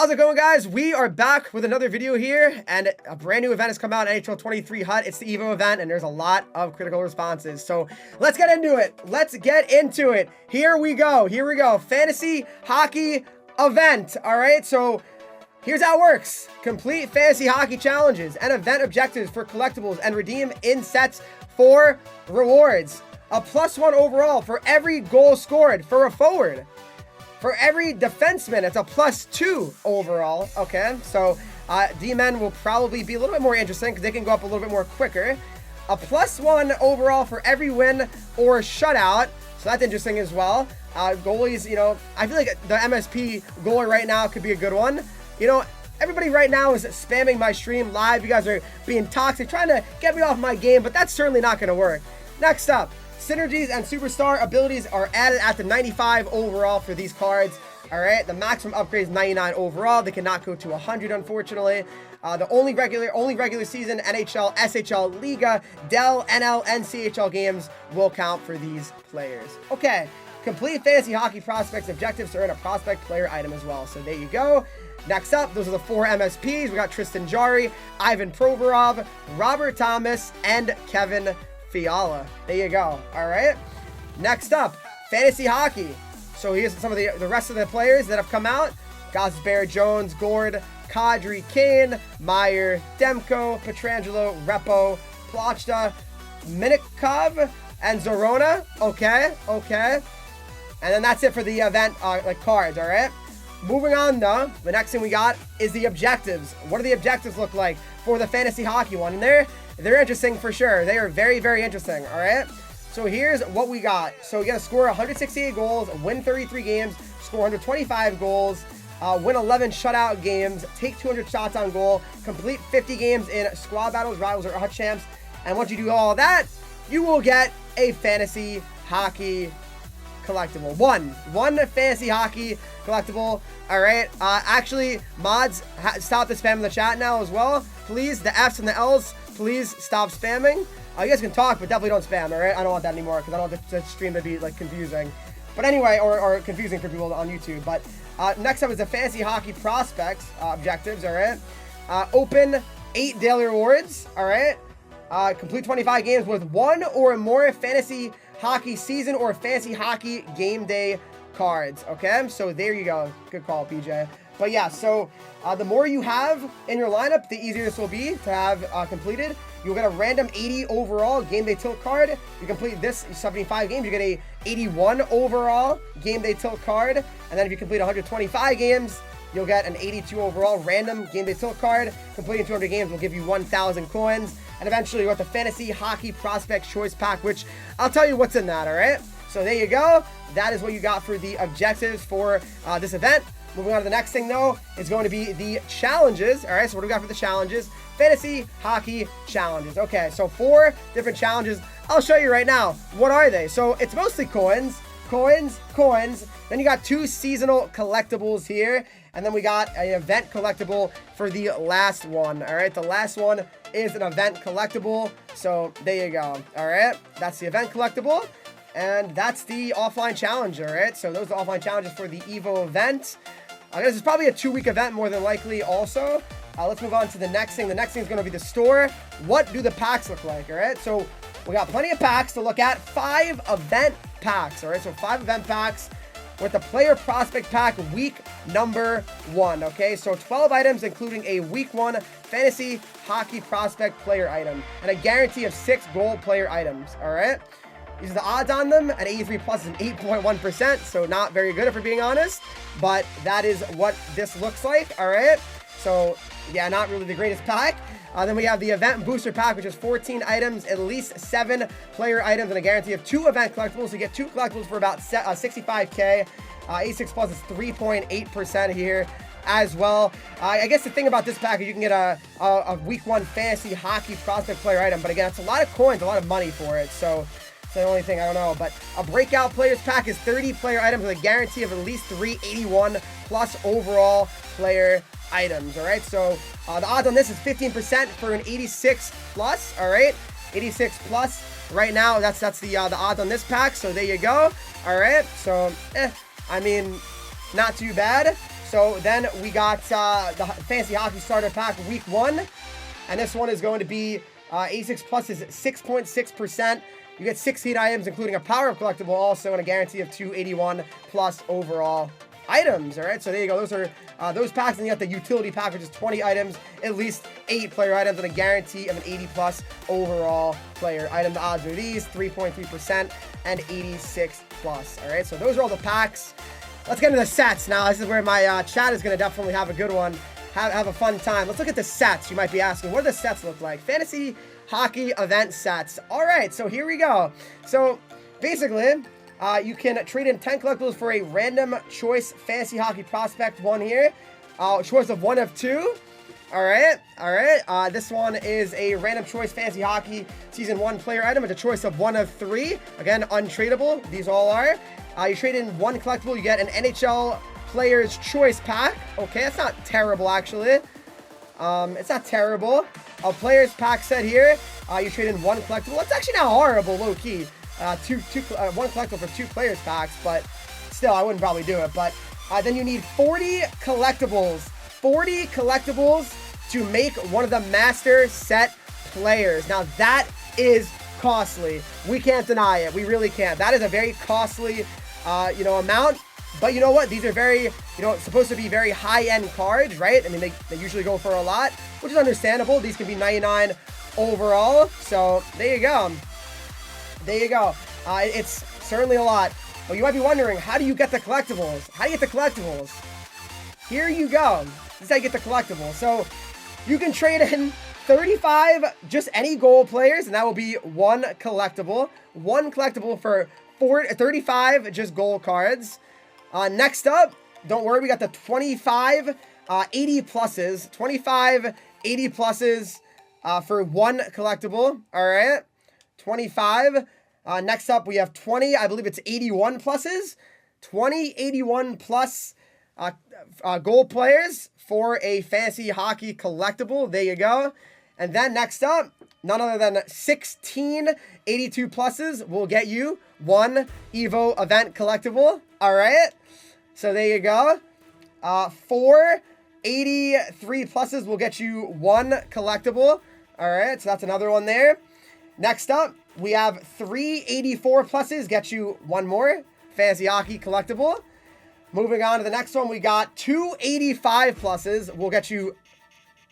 How's it going, guys? We are back with another video here, and a brand new event has come out, NHL 23 HUT. It's the EVO event, and there's a lot of critical responses. So let's get into it. Here we go. Fantasy hockey event. All right, so here's how it works. Complete fantasy hockey challenges and event objectives for collectibles and redeem in sets for rewards. A +1 overall for every goal scored for a forward. For every defenseman, it's a +2 overall, okay? So D-men will probably be a little bit more interesting because they can go up a little bit more quicker. A +1 overall for every win or shutout, so that's interesting as well. Goalies, you know, I feel like the MSP goalie right now could be a good one. You know, everybody right now is spamming my stream live. You guys are being toxic, trying to get me off my game, but that's certainly not going to work. Next up. Synergies and superstar abilities are added at the 95 overall for these cards. All right, the maximum upgrade is 99 overall. They cannot go to 100, unfortunately. The only regular season NHL, SHL, Liga, Dell, NL, and CHL games will count for these players. Okay, complete fantasy hockey prospects objectives are in a prospect player item as well. So there you go. Next up, those are the 4 MSPs. We got Tristan Jarry, Ivan Provorov, Robert Thomas, and Kevin Fiala. There you go. All right. Next up, fantasy hockey. So here's some of the rest of the players that have come out. Gosbert, Jones, Gord, Kadri, Kane, Meyer, Demko, Petrangelo, Repo, Plochta, Minikov, and Zorona. Okay. And then that's it for the event cards. All right. Moving on though, the next thing we got is the objectives. What do the objectives look like for the fantasy hockey one? And they're interesting for sure. They are very, very interesting, all right? So here's what we got. So you got to score 168 goals, win 33 games, score 125 goals, win 11 shutout games, take 200 shots on goal, complete 50 games in squad battles, rivals, or HUT champs. And once you do all that, you will get a fantasy hockey collectible. One fantasy hockey collectible. All right. Actually, mods, stop the spam in the chat now as well. Please, the F's and the L's, please stop spamming. You guys can talk, but definitely don't spam, all right? I don't want that anymore because I don't want the stream to be like confusing. But anyway, or confusing for people on YouTube. But next up is the fantasy hockey prospects objectives, all right? Open 8 daily rewards, all right? Complete 25 games with 1 or more fantasy hockey season or fantasy hockey game day cards, okay? So there you go. Good call, PJ. But yeah, so the more you have in your lineup, the easier this will be to have completed. You'll get a random 80 overall game day tilt card. You complete this 75 games, you get a 81 overall game day tilt card. And then if you complete 125 games, you'll get an 82 overall random game day tilt card. Completing 200 games will give you 1,000 coins. And eventually you got the Fantasy Hockey Prospect Choice Pack, which I'll tell you what's in that, all right? So there you go. That is what you got for the objectives for this event. Moving on to the next thing, though, is going to be the challenges. All right, so what do we got for the challenges? Fantasy hockey challenges. Okay, so 4 different challenges. I'll show you right now. What are they? So it's mostly coins. Then you got 2 seasonal collectibles here. And then we got an event collectible for the last one. All right, the last one is an event collectible. So there you go. All right, that's the event collectible. And that's the offline challenge, all right? So those are the offline challenges for the EVO event. This is probably a 2-week event more than likely also. Let's move on to the next thing. The next thing is going to be the store. What do the packs look like, all right? So we got plenty of packs to look at. 5 event packs, all right? So 5 event packs with the player prospect pack week number 1, okay? So 12 items, including a week 1 fantasy hockey prospect player item and a guarantee of 6 goal player items, all right? These are the odds on them. At 83 plus is an 8.1%, so not very good if we're being honest. But that is what this looks like, all right? So, yeah, not really the greatest pack. Then we have the event booster pack, which is 14 items, at least 7 player items, and a guarantee of 2 event collectibles. So you get 2 collectibles for about 65K. 86 plus is 3.8% here as well. I guess the thing about this pack is you can get a week 1 fantasy hockey prospect player item. But again, it's a lot of coins, a lot of money for it. So the only thing, I don't know, but a breakout players pack is 30 player items with a guarantee of at least 381 plus overall player items. All right, so the odds on this is 15% for an 86 plus. All right, 86 plus right now. That's the odds on this pack. So there you go. All right, so I mean, not too bad. So then we got the Fantasy Hockey Starter Pack Week 1. And this one is going to be 86 plus is 6.6%. You get 16 items, including a power-up collectible also, and a guarantee of 281 plus overall items. All right, so there you go. Those are those packs, and you got the utility pack, which is 20 items, at least 8 player items, and a guarantee of an 80 plus overall player item. The odds are these: 3.3% and 86 plus. All right, so those are all the packs. Let's get into the sets now. This is where my chat is going to definitely have a good one. Have a fun time. Let's look at the sets. You might be asking, what do the sets look like? Fantasy Hockey event sets. All right, so here we go. So basically, you can trade in 10 collectibles for a random choice Fantasy Hockey prospect one here. Choice of 1 of 2. All right. This one is a random choice Fantasy Hockey Season 1 player item. It's a choice of 1 of 3. Again, untradeable. These all are. You trade in 1 collectible, you get an NHL Player's Choice Pack. Okay, that's not terrible, actually. It's not terrible. A Player's Pack set here. You trade in 1 collectible. That's actually not horrible, low-key. 1 collectible for 2 Player's Packs, but still, I wouldn't probably do it. But then you need 40 collectibles. 40 collectibles to make one of the Master Set players. Now, that is costly. We can't deny it. We really can't. That is a very costly, amount. But you know what? These are very, supposed to be very high-end cards, right? I mean, they usually go for a lot, which is understandable. These can be 99 overall. So there you go. It's certainly a lot. But you might be wondering, how do you get the collectibles? Here you go. This is how you get the collectibles. So you can trade in 35 just any goal players, and that will be 1 collectible. 1 collectible for 35 just goal cards. Next up, don't worry, we got the 25 80 pluses. 25 80 pluses for 1 collectible. All right. 25. Next up, we have 20. I believe it's 81 pluses. 20 81 plus goal players for a Fantasy Hockey collectible. There you go. And then next up, none other than 16 82 pluses will get you 1 Evo event collectible. All right. So there you go. 4 83 pluses will get you 1 collectible. All right. So that's another one there. Next up, we have 3 84 pluses get you 1 more Fantasy Hockey collectible. Moving on to the next one, we got 2 85 pluses will get you,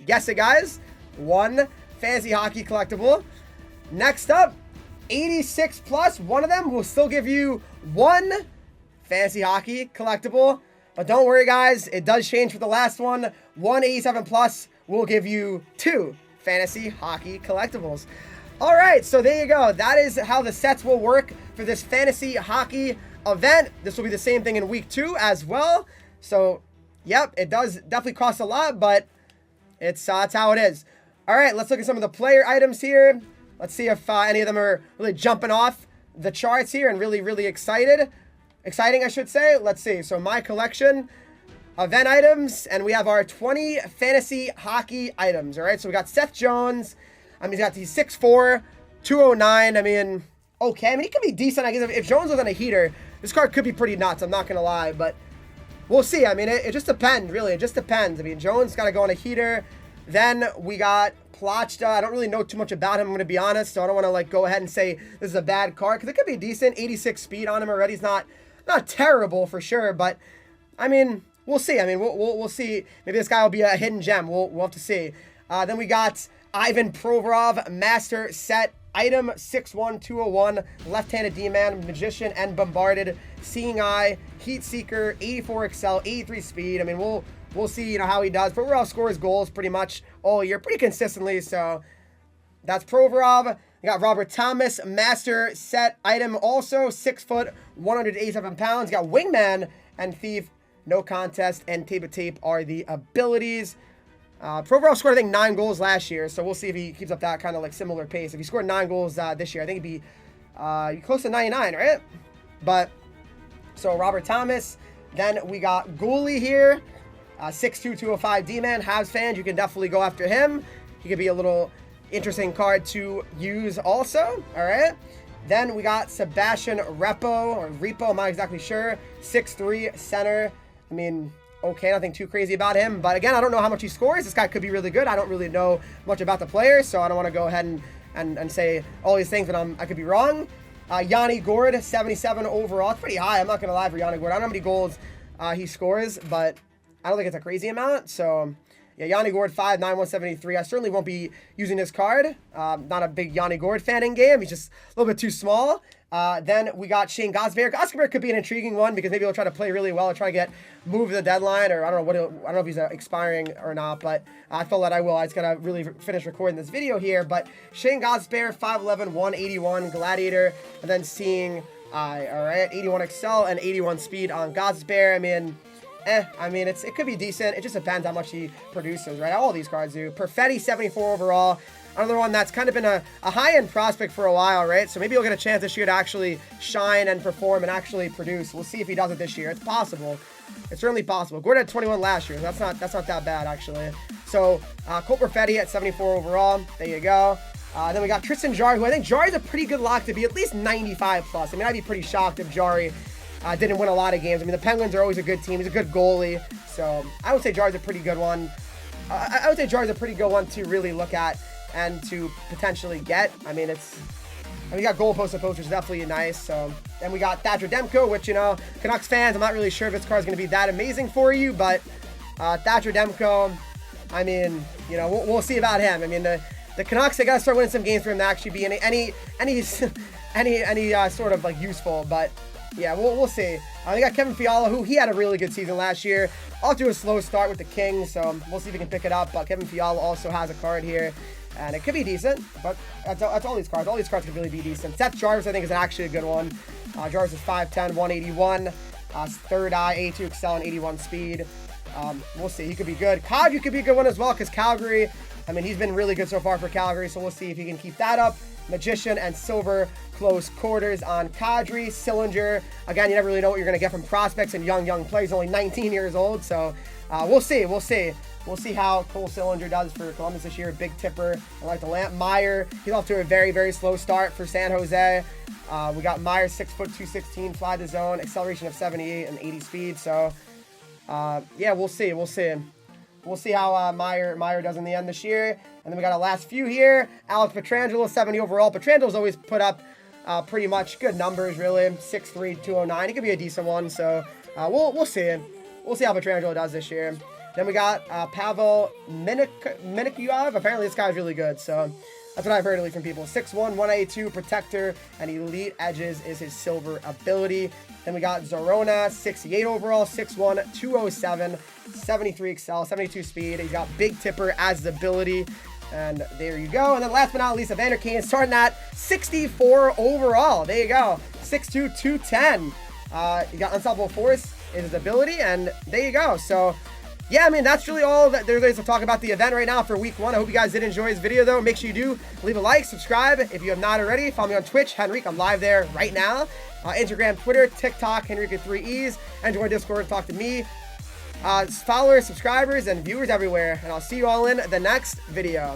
guess it guys, 1 Fantasy Hockey collectible. Next up, 86 plus, one of them will still give you 1 Fantasy Hockey collectible. But don't worry guys, it does change for the last one. 187 plus will give you 2 Fantasy Hockey collectibles. All right, so there you go. That is how the sets will work for this Fantasy Hockey event. This will be the same thing in week 2 as well. So, yep, it does definitely cost a lot, but it's that's how it is. All right, let's look at some of the player items here. Let's see if any of them are really jumping off the charts here and really exciting, I should say. Let's see. So my collection, event items, and we have our 20 Fantasy Hockey items. All right, so we got Seth Jones. I mean, he's got these 6'4", 209. I mean, okay. I mean, he could be decent. I guess if Jones was on a heater, this card could be pretty nuts. I'm not going to lie, but we'll see. I mean, it just depends, really. It just depends. I mean, Jones got to go on a heater. Then we got Plachta. I don't really know too much about him, I'm going to be honest, so I don't want to, go ahead and say this is a bad card, because it could be decent. 86 speed on him already. He's not terrible for sure, but, I mean, we'll see. I mean, we'll see. Maybe this guy will be a hidden gem. We'll have to see. Then we got Ivan Provorov, Master Set item, 6'1", 201, left-handed D-man, Magician, and Bombarded, Seeing Eye, Heat Seeker, 84 Excel, 83 speed. I mean, we'll see, how he does. Provorov scores goals pretty much all year, pretty consistently. So that's Provorov. You got Robert Thomas, Master Set item, also 6 foot, 187 pounds. You got Wingman and Thief, no contest, and Tape of Tape are the abilities. Provorov scored, I think, 9 goals last year, so we'll see if he keeps up that kind of similar pace. If he scored 9 goals this year, I think he'd be close to 99, right? But so Robert Thomas. Then we got Goalie here, 6'2", 205 D-man. Habs fans, you can definitely go after him. He could be a little interesting card to use also. All right. Then we got Sebastian Repo, I'm not exactly sure. 6'3", center. I mean, okay, nothing too crazy about him. But again, I don't know how much he scores. This guy could be really good. I don't really know much about the player, so I don't want to go ahead and say all these things, but I could be wrong. Yanni Gord, 77 overall. It's pretty high. I'm not going to lie for Yanni Gord. I don't know how many goals he scores, but I don't think it's a crazy amount. So, yeah, Yanni Gord, 5'9", 173. I certainly won't be using this card. Not a big Yanni Gord fan in game. He's just a little bit too small. Then we got Shane Gosberg. Gosberg could be an intriguing one because maybe he'll try to play really well or try to get moved to the deadline, or I don't know if he's expiring or not, but I feel that I will. I just gotta really finish recording this video here. But Shane Gosberg, 5'11", 181, Gladiator, and then seeing all right, 81 Excel and 81 speed on Gosberg. I mean, it could be decent. It just depends how much he produces, right? All these cards do. Perfetti, 74 overall. Another one that's kind of been a high-end prospect for a while, right? So maybe he'll get a chance this year to actually shine and perform and actually produce. We'll see if he does it this year. It's possible. It's certainly possible. Gordon had 21 last year. That's not that bad, actually. So, Cole Perfetti at 74 overall. There you go. Then we got Tristan Jarry, who I think Jarry's a pretty good lock to be at least 95 plus. I mean, I'd be pretty shocked if Jarry didn't win a lot of games. I mean, the Penguins are always a good team. He's a good goalie. So, I would say Jarry's a pretty good one. I would say Jarry's a pretty good one to really look at and to potentially get. I mean, we got goalpost to post, which is definitely nice. So then we got Thatcher Demko, which, you know, Canucks fans, I'm not really sure if this card is going to be that amazing for you, but Thatcher Demko, I mean, you know, we'll see about him. I mean, the Canucks, they got to start winning some games for him to actually be any sort of like useful. But yeah, we'll see. We got Kevin Fiala, who he had a really good season last year. Off to a slow start with the Kings, so we'll see if we can pick it up. But Kevin Fiala also has a card here, and it could be decent. But that's all these cards. All these cards could really be decent. Seth Jarvis, I think, is actually a good one. Jarvis is 5'10", 181. Third eye, 82 Excel, and 81 speed. We'll see. He could be good. Kadri could be a good one as well, because Calgary, I mean, he's been really good so far for Calgary, so we'll see if he can keep that up. Magician and Silver close quarters on Kadri. Sillinger, again, you never really know what you're going to get from prospects and young players, only 19 years old, so we'll see. We'll see how Cole Sillinger does for Columbus this year. Big tipper. I like the lamp. Meyer, he's off to a very slow start for San Jose. We got Meyer, 6', 216, fly the zone, acceleration of 78 and 80 speed, so yeah, we'll see. We'll see how Meyer does in the end this year. And then we got our last few here. Alex Pietrangelo, 70 overall. Pietrangelo's always put up pretty much good numbers, really. 6'3", 209. He could be a decent one. So we'll see. We'll see how Pietrangelo does this year. Then we got Pavel Mintyukov. Apparently this guy's really good. So that's what I've heard, at least from people. 6'1", 182, protector, and elite edges is his silver ability. Then we got Zorona, 68 overall, 6'1", 207, 73 Excel, 72 speed. He's got big tipper as his ability. And there you go. And then last but not least, Evander Kane starting at 64 overall. There you go. 6'2", 210. You got unstoppable force is his ability. And there you go. So yeah, I mean, that's really all that there is to talk about the event right now for week 1. I hope you guys did enjoy this video, though. Make sure you do leave a like, subscribe if you have not already. Follow me on Twitch, Henreek. I'm live there right now. Instagram, Twitter, TikTok, Henreek with 3 E's. And join Discord, talk to me. Followers, subscribers, and viewers everywhere. And I'll see you all in the next video.